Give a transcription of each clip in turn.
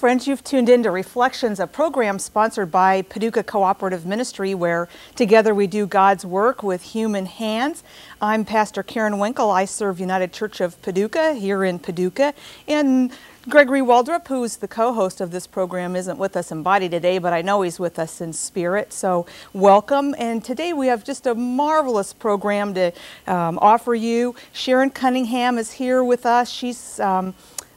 friends, you've tuned in to Reflections, a program sponsored by Paducah Cooperative Ministry, where together we do God's work with human hands. I'm Pastor Karen Winkel. I serve United Church of Paducah here in Paducah. And Gregory Waldrop, who's the co-host of this program, isn't with us in body today, but I know he's with us in spirit, so welcome. And today we have just a marvelous program to offer you. Sherron Cunningham is here with us. She's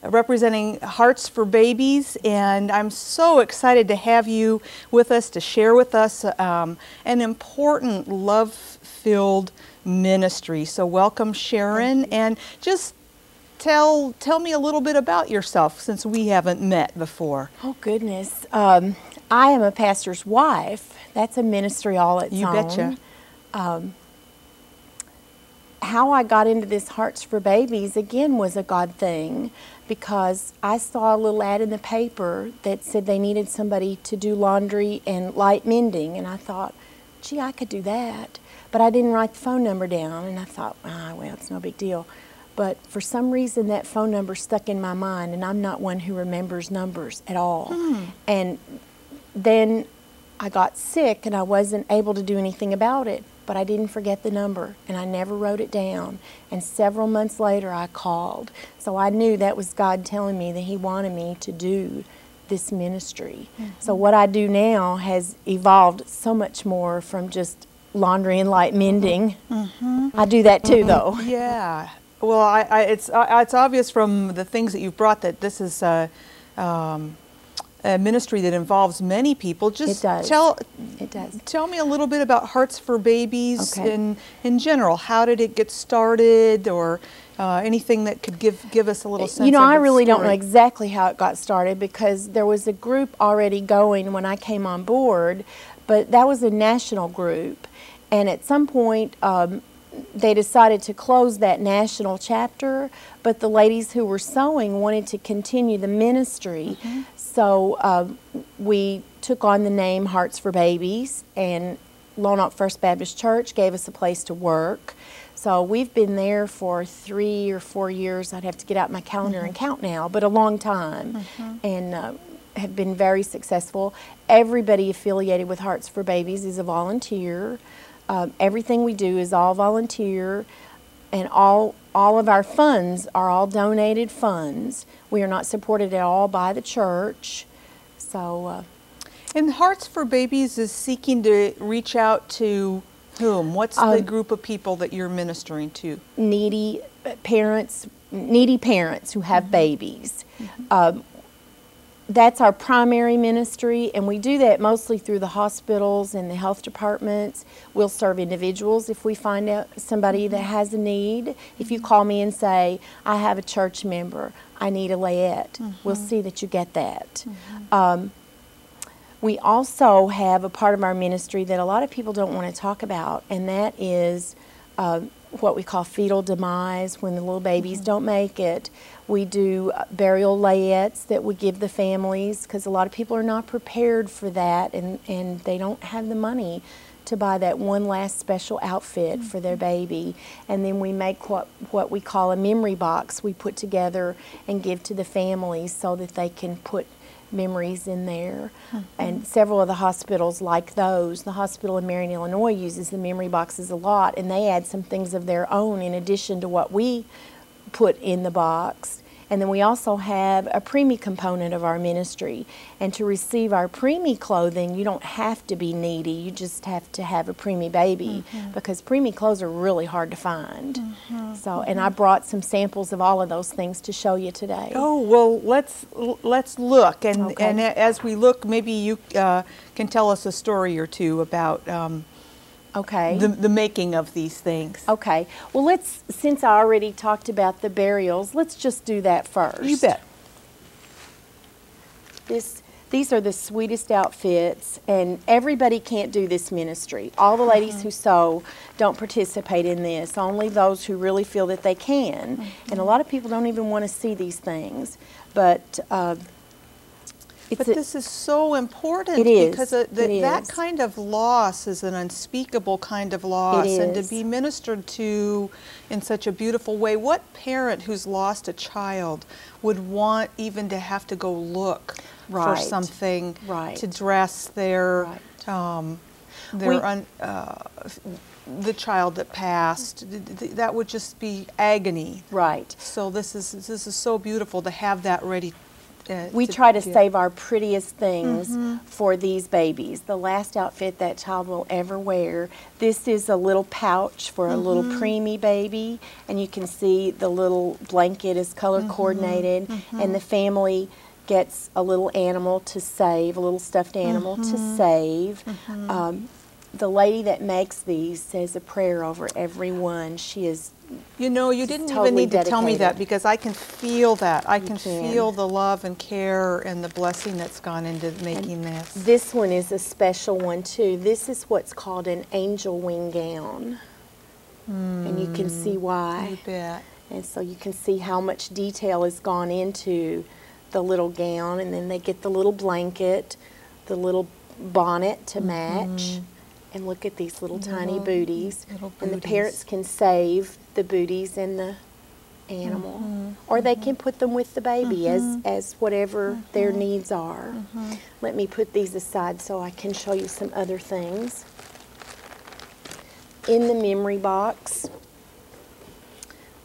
representing Hearts for Babies, and I'm so excited to have you with us to share with us an important love-filled ministry. So welcome, Sherron, and just tell me a little bit about yourself, since we haven't met before. Oh goodness, I am a pastor's wife. That's a ministry all its own. You betcha. How I got into this Hearts for Babies, again, was a God thing, because I saw a little ad in the paper that said they needed somebody to do laundry and light mending, and I thought, gee, I could do that. But I didn't write the phone number down, and I thought, well, it's no big deal. But for some reason, that phone number stuck in my mind, and I'm not one who remembers numbers at all. And then I got sick, and I wasn't able to do anything about it. But I didn't forget the number, and I never wrote it down. And several months later, I called. So I knew that was God telling me that He wanted me to do this ministry. So what I do now has evolved so much more from just laundry and light mending. I do that too, though. Yeah. Well, it's obvious from the things that you've brought that this is a ministry that involves many people. Just it does. Tell me a little bit about Hearts for Babies in general. How did it get started, or anything that could give us a little sense of You know, I its really don't story? know exactly how it got started, because there was a group already going when I came on board, but that was a national group. And at some point, they decided to close that national chapter, but the ladies who were sewing wanted to continue the ministry. So we took on the name Hearts for Babies, and Lone Oak First Baptist Church gave us a place to work. So we've been there for 3 or 4 years. I'd have to get out my calendar and count now, but a long time, and have been very successful. Everybody affiliated with Hearts for Babies is a volunteer. Everything we do is all volunteer, and all of our funds are all donated funds. We are not supported at all by the church. So, and Hearts for Babies is seeking to reach out to whom? What's the group of people that you're ministering to? Needy parents who have babies. That's our primary ministry, and we do that mostly through the hospitals and the health departments. We'll serve individuals if we find out somebody that has a need. If you call me and say, I have a church member, I need a layette, we'll see that you get that. We also have a part of our ministry that a lot of people don't want to talk about, and that is what we call fetal demise, when the little babies don't make it. We do burial layettes that we give the families, because a lot of people are not prepared for that, and they don't have the money to buy that one last special outfit for their baby. And then we make what we call a memory box we put together and give to the families so that they can put memories in there. And several of the hospitals like those. The hospital in Marion, Illinois uses the memory boxes a lot, and they add some things of their own in addition to what we put in the box. And then we also have a preemie component of our ministry. And to receive our preemie clothing, you don't have to be needy. You just have to have a preemie baby, because preemie clothes are really hard to find. So, and I brought some samples of all of those things to show you today. Oh, well, let's look, and as we look, maybe you can tell us a story or two about the making of these things. Okay. Well, since I already talked about the burials, let's just do that first. You bet. These are the sweetest outfits, and everybody can't do this ministry. All the ladies who sew don't participate in this, only those who really feel that they can. And a lot of people don't even want to see these things. But this is so important. It is. Because that kind of loss is an unspeakable kind of loss. It is. And to be ministered to in such a beautiful way. What parent who's lost a child would want even to have to go look for Right. something Right. to dress their, Right. the child that passed. That would just be agony. Right. So this is so beautiful to have that ready. We try to save our prettiest things for these babies. The last outfit that child will ever wear. This is a little pouch for a little preemie baby, and you can see the little blanket is color coordinated, and the family gets a little animal to save, a little stuffed animal to save. The lady that makes these says a prayer over every one. She is You know, you didn't totally even need to tell me that, dedicated. because I can feel that. I can can. feel the love and care and the blessing that's gone into making this. This one is a special one too. This is what's called an angel wing gown. And you can see why. You bet. And so you can see how much detail has gone into the little gown, and then they get the little blanket, the little bonnet to match. And look at these little tiny booties. And the parents can save the booties and the animal. Or they can put them with the baby as whatever their needs are. Let me put these aside so I can show you some other things. In the memory box,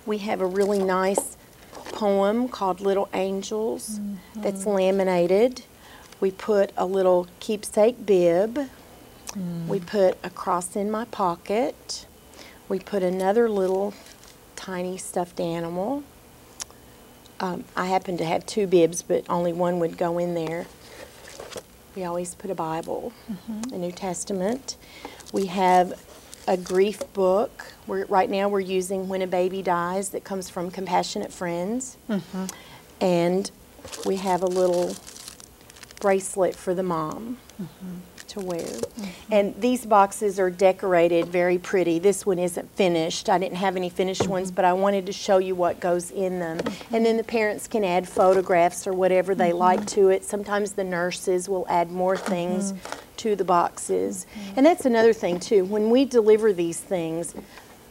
we have a really nice poem called Little Angels that's laminated. We put a little keepsake bib. We put a cross in my pocket. We put another little tiny stuffed animal. I happen to have 2 bibs, but only one would go in there. We always put a Bible, a New Testament. We have a grief book. Right now we're using When a Baby Dies that comes from Compassionate Friends. And we have a little bracelet for the mom to wear. And these boxes are decorated very pretty. This one isn't finished. I didn't have any finished ones, but I wanted to show you what goes in them. And then the parents can add photographs or whatever they like to it. Sometimes the nurses will add more things to the boxes. And that's another thing too. When we deliver these things,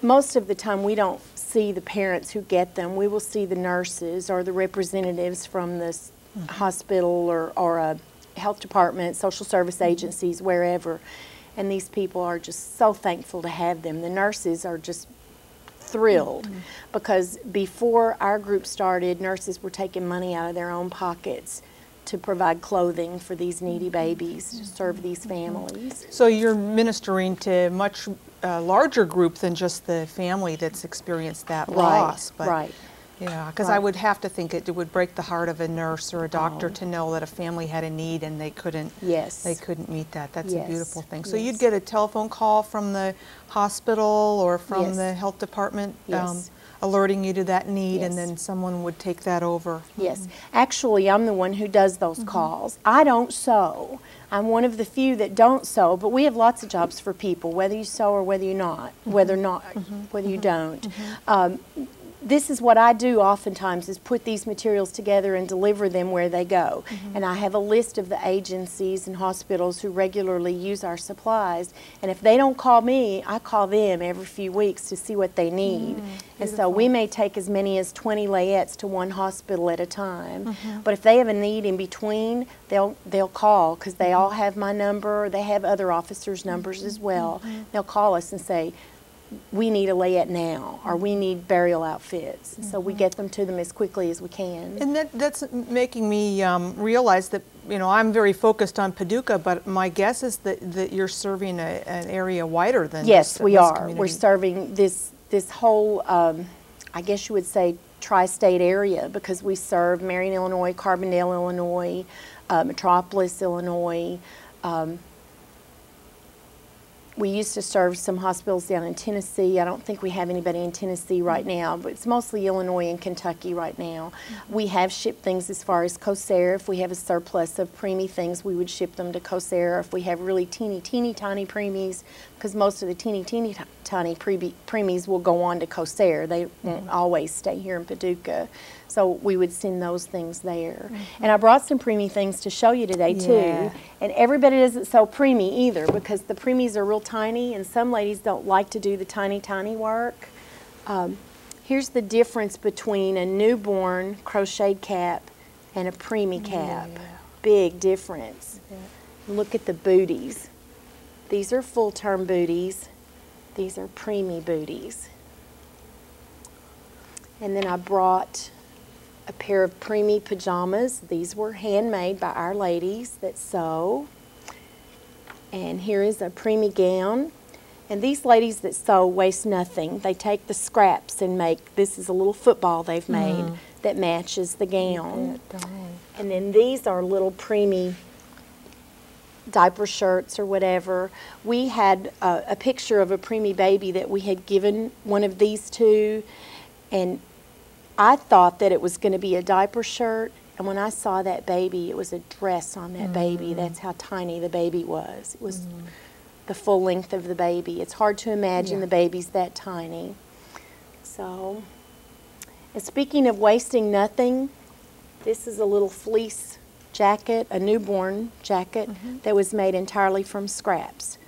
most of the time we don't see the parents who get them. We will see the nurses or the representatives from the hospital or a health department, social service agencies, wherever. And these people are just so thankful to have them. The nurses are just thrilled because before our group started, nurses were taking money out of their own pockets to provide clothing for these needy babies, to serve these families. So you're ministering to a much larger group than just the family that's experienced that loss. But Right. yeah, because I would have to think it would break the heart of a nurse or a doctor to know that a family had a need and they couldn't meet that. That's a beautiful thing. So you'd get a telephone call from the hospital or from the health department alerting you to that need, and then someone would take that over. Yes. Actually, I'm the one who does those calls. I don't sew. I'm one of the few that don't sew, but we have lots of jobs for people, whether you sew or whether you whether you don't. This is what I do oftentimes, is put these materials together and deliver them where they go. And I have a list of the agencies and hospitals who regularly use our supplies. And if they don't call me, I call them every few weeks to see what they need. And so we may take as many as 20 layettes to one hospital at a time. But if they have a need in between, they'll call, because they all have my number, or they have other officers' numbers as well. They'll call us and say, we need a layette now, or we need burial outfits. So we get them to them as quickly as we can. And that's making me realize that, you know, I'm very focused on Paducah, but my guess is that you're serving an area wider than Yes, just we this are. community. We're serving this whole, I guess you would say, tri-state area, because we serve Marion, Illinois, Carbondale, Illinois, Metropolis, Illinois. We used to serve some hospitals down in Tennessee. I don't think we have anybody in Tennessee right now, but it's mostly Illinois and Kentucky right now. We have shipped things as far as Cosera. If we have a surplus of preemie things, we would ship them to Cosera. If we have really teeny tiny preemies, because most of the teeny tiny preemies will go on to Cosera. They won't always stay here in Paducah. So we would send those things there. And I brought some preemie things to show you today too. And everybody doesn't sew preemie either, because the preemies are real tiny, and some ladies don't like to do the tiny work. Here's the difference between a newborn crocheted cap and a preemie cap. big difference. Look at the booties. These are full-term booties. These are preemie booties. And then I brought a pair of preemie pajamas. These were handmade by our ladies that sew. And here is a preemie gown. And these ladies that sew waste nothing. They take the scraps and make, this is a little football they've made that matches the gown. And then these are little preemie diaper shirts or whatever. We had a picture of a preemie baby that we had given one of these to, and I thought that it was going to be a diaper shirt, and when I saw that baby, it was a dress on that baby. That's how tiny the baby was. It was the full length of the baby. It's hard to imagine the baby's that tiny. So, and speaking of wasting nothing, this is a little fleece jacket, a newborn jacket that was made entirely from scraps.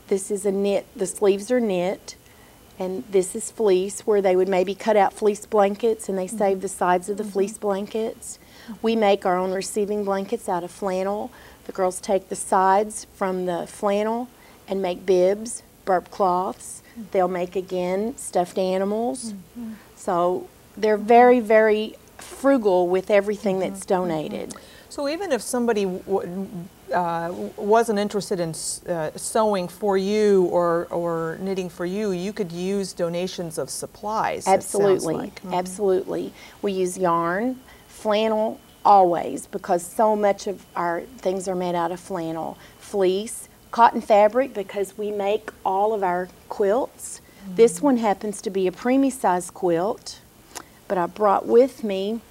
This is a knit, the sleeves are knit, and this is fleece, where they would maybe cut out fleece blankets and they save the sides of the fleece blankets. We make our own receiving blankets out of flannel. The girls take the sides from the flannel and make bibs, burp cloths. They'll make, again, stuffed animals. So they're very, very frugal with everything that's donated. So even if somebody wasn't interested in sewing for you or knitting for you, you could use donations of supplies. Absolutely, absolutely. We use yarn, flannel always, because so much of our things are made out of flannel, fleece, cotton fabric, because we make all of our quilts. This one happens to be a preemie size quilt, but I brought with me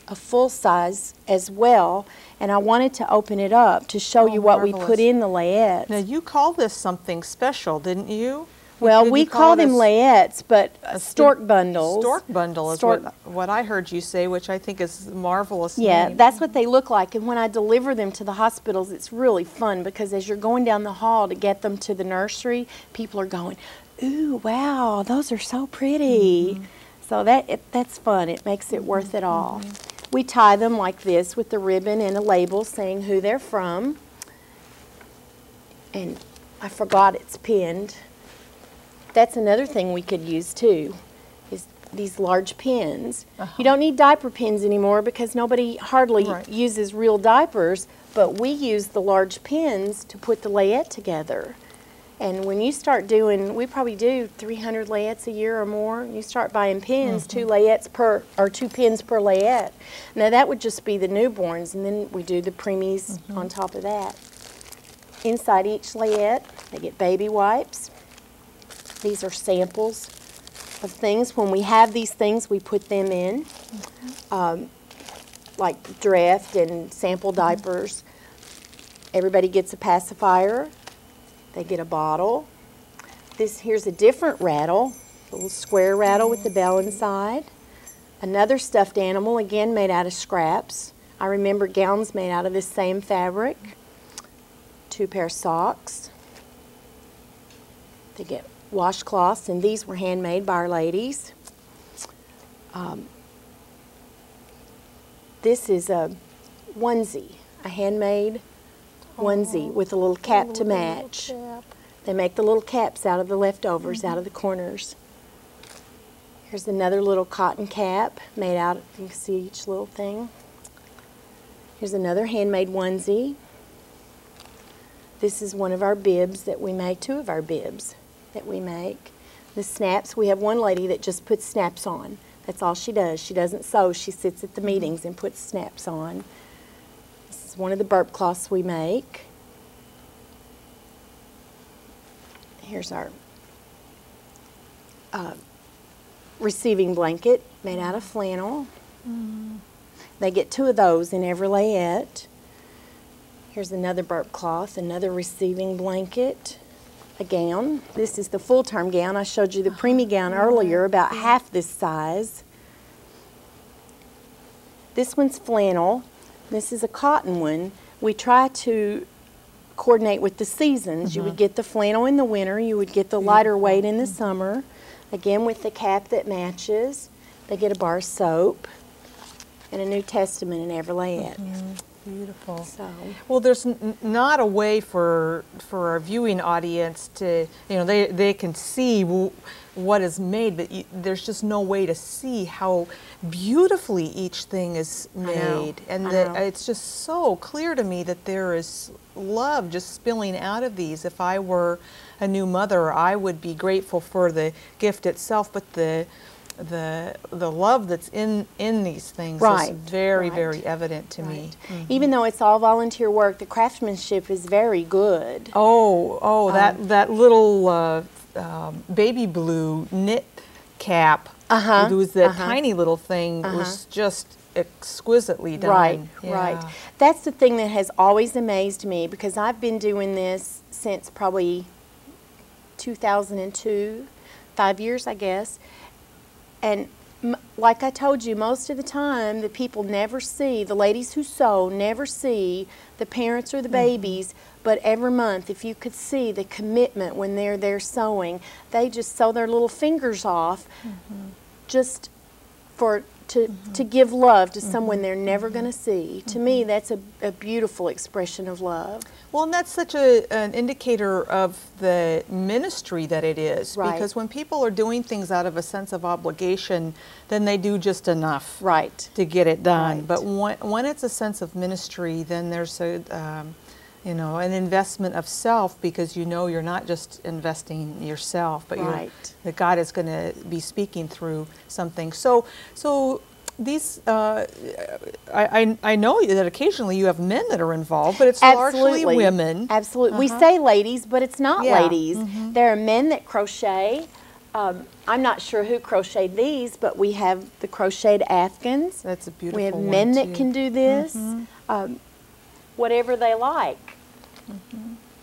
a full size as well, and I wanted to open it up to show you what we put in the layettes. Now you called this something special, didn't you? Well, we call them layettes, but stork bundles. Stork bundle is what I heard you say, which I think is a marvelous Yeah, name. that's what they look like, and when I deliver them to the hospitals, it's really fun, because as you're going down the hall to get them to the nursery, people are going, ooh, wow, those are so pretty. So that's fun. It makes it worth it all. We tie them like this with the ribbon and a label saying who they're from. And I forgot it's pinned. That's another thing we could use too, is these large pins. You don't need diaper pins anymore because nobody hardly uses real diapers, but we use the large pins to put the layette together. And when you start doing, we probably do 300 layettes a year or more. You start buying pins, 2 layettes per, or 2 pins per layette. Now that would just be the newborns, and then we do the preemies on top of that. Inside each layette, they get baby wipes. These are samples of things. When we have these things, we put them in, like draft and sample diapers. Everybody gets a pacifier. They get a bottle. Here's a different rattle, a little square rattle with the bell inside. Another stuffed animal, again made out of scraps. I remember gowns made out of this same fabric. 2 pair of socks. They get washcloths, and these were handmade by our ladies. This is a onesie, a handmade onesie with a little cap to match. They make the little caps out of the leftovers, out of the corners. Here's another little cotton cap made out, you can see each little thing. Here's another handmade onesie. This is one of our bibs that we make, 2 of our bibs that we make. The snaps, we have one lady that just puts snaps on. That's all she does. She doesn't sew. She sits at the meetings and puts snaps on. This is one of the burp cloths we make. Here's our receiving blanket made out of flannel. They get 2 of those in every layette. Here's another burp cloth, another receiving blanket, a gown. This is the full-term gown. I showed you the preemie gown earlier, about half this size. This one's flannel. This is a cotton one. We try to coordinate with the seasons. You would get the flannel in the winter. You would get the lighter weight in the summer. Again, with the cap that matches. They get a bar of soap. and a New Testament in every lad. Beautiful. So, well, there's not a way for our viewing audience to, they can see what is made, but there's just no way to see how beautifully each thing is made. And it's just so clear to me that there is love just spilling out of these. If I were a new mother, I would be grateful for the gift itself, but the love that's in these things is very, very evident to me. Even though it's all volunteer work, the craftsmanship is very good. That little baby blue knit cap, it was that tiny little thing, was just exquisitely done. Right. That's the thing that has always amazed me, because I've been doing this since probably 2002, 5 years, I guess. And like I told you, most of the time the people never see, the ladies who sew never see the parents or the babies, but every month, if you could see the commitment when they're there sewing, they just sew their little fingers off just to give love to someone they're never going to see. To me, that's a beautiful expression of love. Well, and that's such an indicator of the ministry that it is. Because when people are doing things out of a sense of obligation, then they do just enough to get it done. But when it's a sense of ministry, then there's an investment of self, because you're not just investing yourself, but that God is going to be speaking through something. So these, I know that occasionally you have men that are involved, but it's largely women. Absolutely. We say ladies, but it's not ladies. There are men that crochet. I'm not sure who crocheted these, but we have the crocheted Afghans. That's a beautiful one. We have one men too. that can do this. Whatever they like.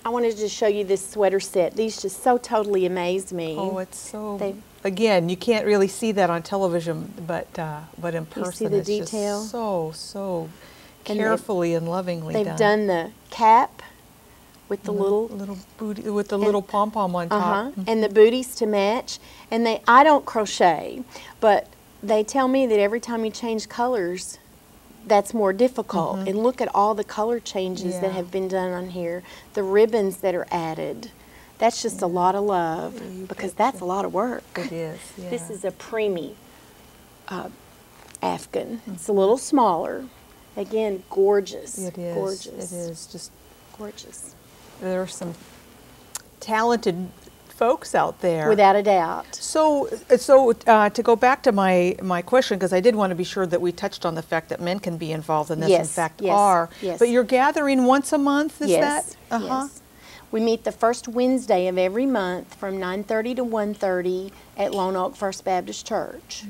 I wanted to show you this sweater set. These just so totally amaze me. Oh, it's so... Again, you can't really see that on television, but in person, you see the it's detail? just so carefully and lovingly done. They've done the cap with the little booty, with the little pom pom on top, and the booties to match. And I don't crochet, but they tell me that every time you change colors, that's more difficult. And look at all the color changes that have been done on here. The ribbons that are added. That's just a lot of love, because that's a lot of work. It is. Yeah. This is a preemie Afghan. It's a little smaller. Again, gorgeous. It is. Gorgeous. It is just gorgeous. There are some talented folks out there, without a doubt. So to go back to my question, because I did want to be sure that we touched on the fact that men can be involved in this. In fact, are. Yes. But you're gathering once a month. Is that? Yes. We meet the first Wednesday of every month from 9:30 to 1:30 at Lone Oak First Baptist Church.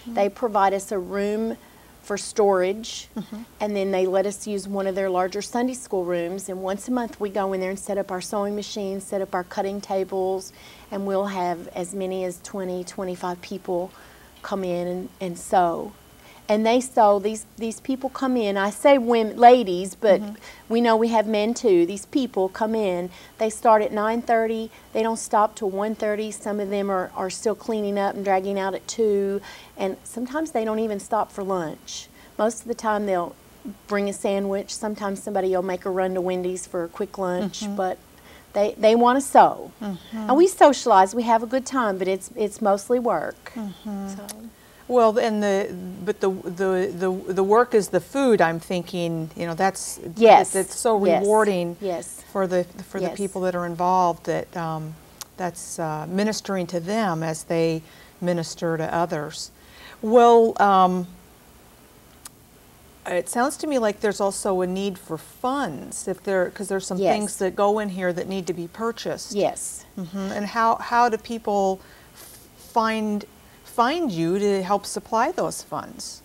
They provide us a room for storage, and then they let us use one of their larger Sunday school rooms. And once a month we go in there and set up our sewing machines, set up our cutting tables, and we'll have as many as 20, 25 people come in and sew. And they sew, these people come in, I say women, ladies, but we know we have men too. These people come in, they start at 9:30, they don't stop till 1:30. Some of them are still cleaning up and dragging out at 2, and sometimes they don't even stop for lunch. Most of the time they'll bring a sandwich. Sometimes somebody will make a run to Wendy's for a quick lunch, but they want to sew. And we socialize, we have a good time, but it's mostly work. So. Well, and the work is the food. I'm thinking, that's it's so rewarding for the people that are involved. That's ministering to them as they minister to others. Well, it sounds to me like there's also a need for funds, because there's some things that go in here that need to be purchased. Yes. And how do people find you to help supply those funds?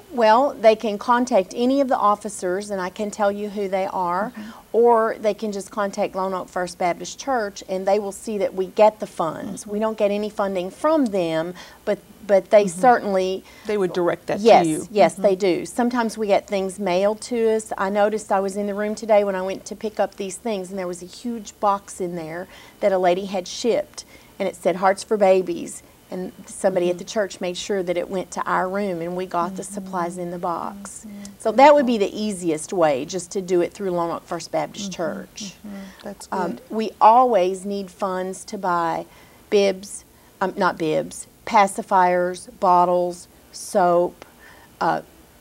Well, they can contact any of the officers, and I can tell you who they are, or they can just contact Lone Oak First Baptist Church, and they will see that we get the funds. We don't get any funding from them, but they certainly... They would direct that to you. Yes, they do. Sometimes we get things mailed to us. I noticed I was in the room today when I went to pick up these things, and there was a huge box in there that a lady had shipped, and it said Hearts for Babies. and somebody at the church made sure that it went to our room, and we got the supplies in the box. So that would be the easiest way, just to do it through Lone Oak First Baptist Church. That's good. We always need funds to buy bibs, not bibs, pacifiers, bottles, soap,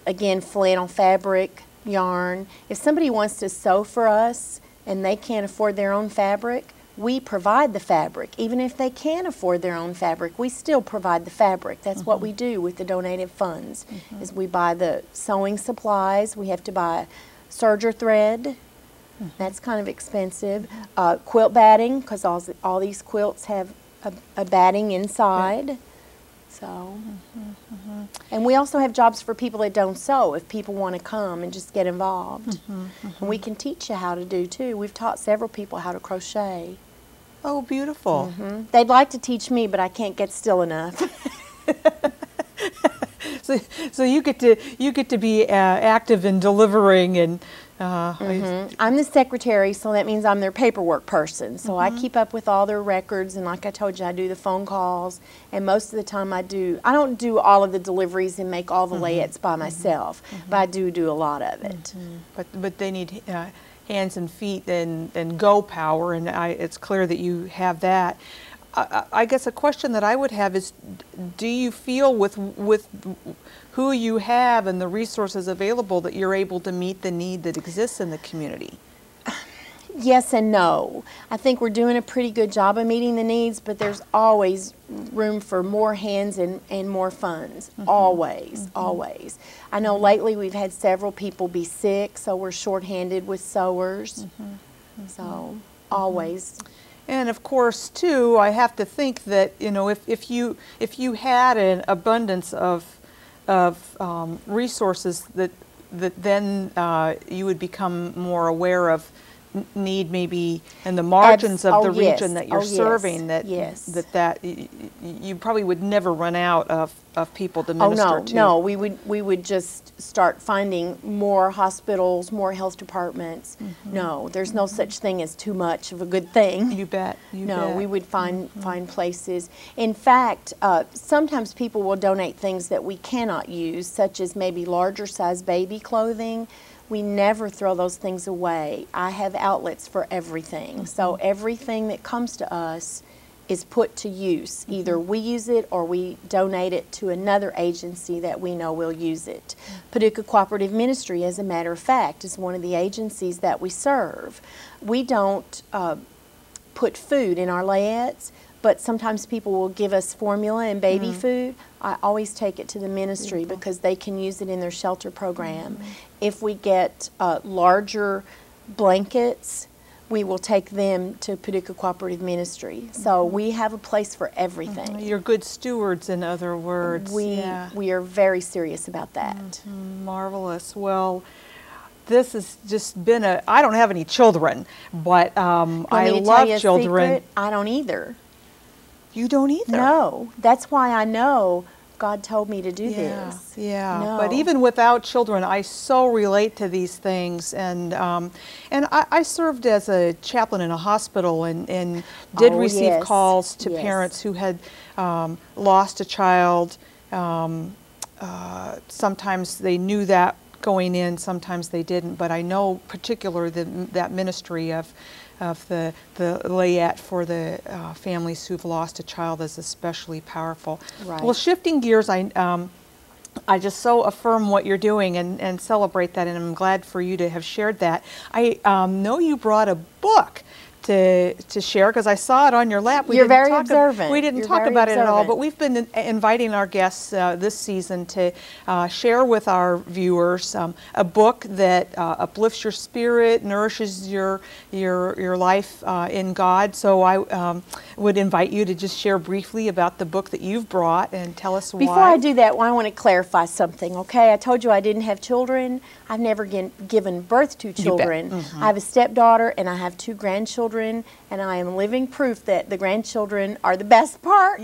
again, flannel fabric, yarn. If somebody wants to sew for us and they can't afford their own fabric, we provide the fabric. Even if they can afford their own fabric, we still provide the fabric. That's what we do with the donated funds, is we buy the sewing supplies. We have to buy serger thread. That's kind of expensive. Quilt batting, because all these quilts have a batting inside. So, and we also have jobs for people that don't sew, if people want to come and just get involved. And we can teach you how to do too. We've taught several people how to crochet. Oh, beautiful. They'd like to teach me, but I can't get still enough. So you get to be active in delivering, and I'm the secretary, so that means I'm their paperwork person. So I keep up with all their records, and like I told you, I do the phone calls, and most of the time I don't do all of the deliveries and make all the layouts by myself, but I do a lot of it. But they need hands and feet and go power, and it's clear that you have that. I guess a question that I would have is, do you feel with who you have and the resources available that you're able to meet the need that exists in the community? Yes and no. I think we're doing a pretty good job of meeting the needs, but there's always room for more hands and more funds. Always, always. I know lately we've had several people be sick, so we're shorthanded with sewers. So, always. And of course, too, I have to think that, you know, if you had an abundance of resources, that then you would become more aware of need, maybe in the margins of the region that you're serving. That you probably would never run out of people to minister to. No, we would just start finding more hospitals, more health departments. No, there's no such thing as too much of a good thing. You bet. We would find places. In fact, sometimes people will donate things that we cannot use, such as maybe larger size baby clothing. We never throw those things away. I have outlets for everything. So everything that comes to us is put to use. Either we use it or we donate it to another agency that we know will use it. Paducah Cooperative Ministry, as a matter of fact, is one of the agencies that we serve. We don't put food in our layouts, but sometimes people will give us formula and baby food. I always take it to the ministry because they can use it in their shelter program. If we get larger blankets, we will take them to Paducah Cooperative Ministry. So we have a place for everything. You're good stewards, in other words. We are very serious about that. Marvelous. Well, this has just been I don't have any children, but I love children. Secret? I don't either. You don't either? No. That's why I know God told me to do this. Yeah, no. But even without children, I so relate to these things, and I served as a chaplain in a hospital, and did receive calls to parents who had lost a child. Sometimes they knew that going in, sometimes they didn't, but I know particularly that ministry of the layout for the families who've lost a child is especially powerful. Right. Well, shifting gears, I just so affirm what you're doing and celebrate that, and I'm glad for you to have shared that. I know you brought a book to share, because I saw it on your lap. You're very observant. We didn't talk about it at all, but we've been inviting our guests this season to share with our viewers a book that uplifts your spirit, nourishes your life in God. So I would invite you to just share briefly about the book that you've brought and tell us why. Before I do that, I want to clarify something, okay? I told you I didn't have children. I've never given birth to children. I have a stepdaughter and I have 2 grandchildren, and I am living proof that the grandchildren are the best part.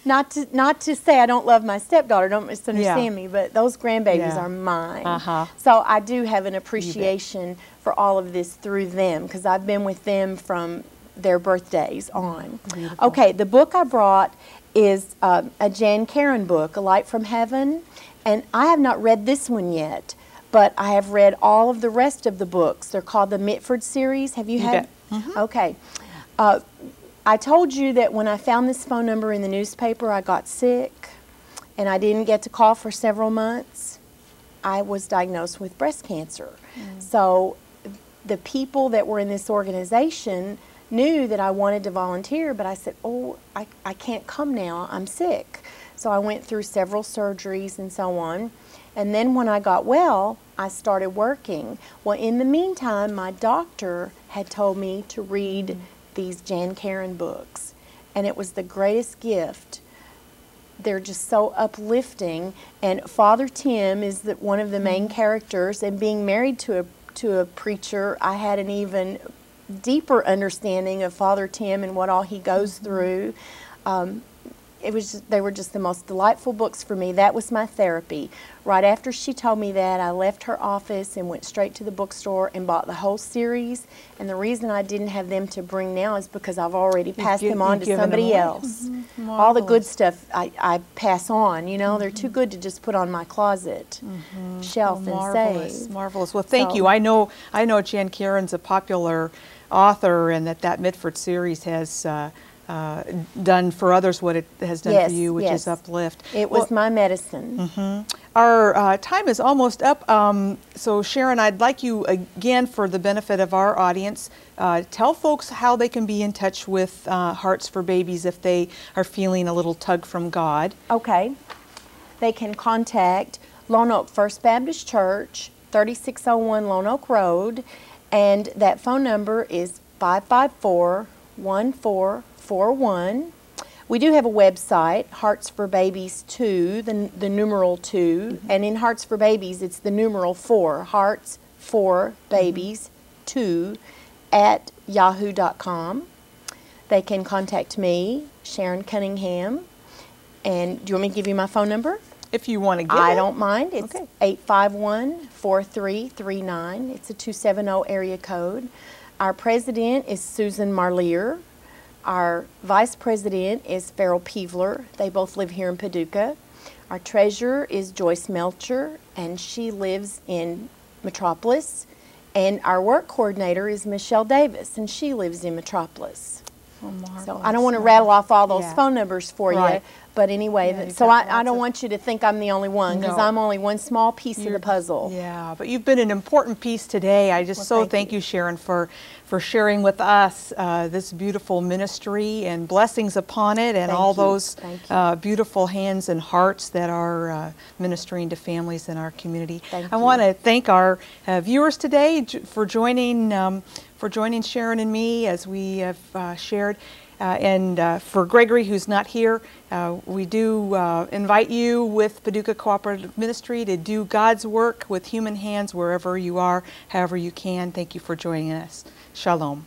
Not to say I don't love my stepdaughter, don't misunderstand me, but those grandbabies are mine. So I do have an appreciation for all of this through them, because I've been with them from their birthdays on. Beautiful. Okay, the book I brought is a Jan Karen book, A Light from Heaven, and I have not read this one yet, but I have read all of the rest of the books. They're called the Mitford series. Have you had? Okay. I told you that when I found this phone number in the newspaper, I got sick, and I didn't get to call for several months. I was diagnosed with breast cancer. So the people that were in this organization knew that I wanted to volunteer, but I said, oh, I can't come now, I'm sick. So I went through several surgeries and so on. And then when I got well, I started working. Well, in the meantime, my doctor had told me to read these Jan Karen books, and it was the greatest gift. They're just so uplifting, and Father Tim is one of the main characters, and being married to a preacher, I had an even deeper understanding of Father Tim and what all he goes through. They were just the most delightful books for me. That was my therapy. Right after she told me that, I left her office and went straight to the bookstore and bought the whole series. And the reason I didn't have them to bring now is because I've already passed them on to somebody else. All the good stuff I pass on. You know, they're too good to just put on my closet shelf and save. Marvelous. Well, thank you. I know Jan Karen's a popular author, and that Mitford series has done for others what it has done for you, which is uplift. It was my medicine. Our time is almost up, so Sherron, I'd like you again, for the benefit of our audience, tell folks how they can be in touch with Hearts for Babies if they are feeling a little tug from God. Okay. They can contact Lone Oak First Baptist Church, 3601 Lone Oak Road, and that phone number is 554-1441. We do have a website, Hearts for Babies 2, the numeral 2, and in Hearts for Babies it's the numeral 4, Hearts for Babies 2 at yahoo.com. They can contact me, Sherron Cunningham, and do you want me to give you my phone number? If you want to give it. I don't mind. It's 851-4339. It's a 270 area code. Our president is Susan Marlier. Our vice president is Farrell Peevler. They both live here in Paducah. Our treasurer is Joyce Melcher, and she lives in Metropolis. And our work coordinator is Michelle Davis, and she lives in Metropolis. So I don't want to rattle off all those phone numbers for you, but anyway, so I don't want you to think I'm the only one, because I'm only one small piece of the puzzle. Yeah, but you've been an important piece today. I just thank you, Sherron, for sharing with us this beautiful ministry, and blessings upon it, and all those beautiful hands and hearts that are ministering to families in our community. I want to thank our viewers today for joining Sherron and me as we have shared. And for Gregory, who's not here, we do invite you with Paducah Cooperative Ministry to do God's work with human hands wherever you are, however you can. Thank you for joining us. Shalom.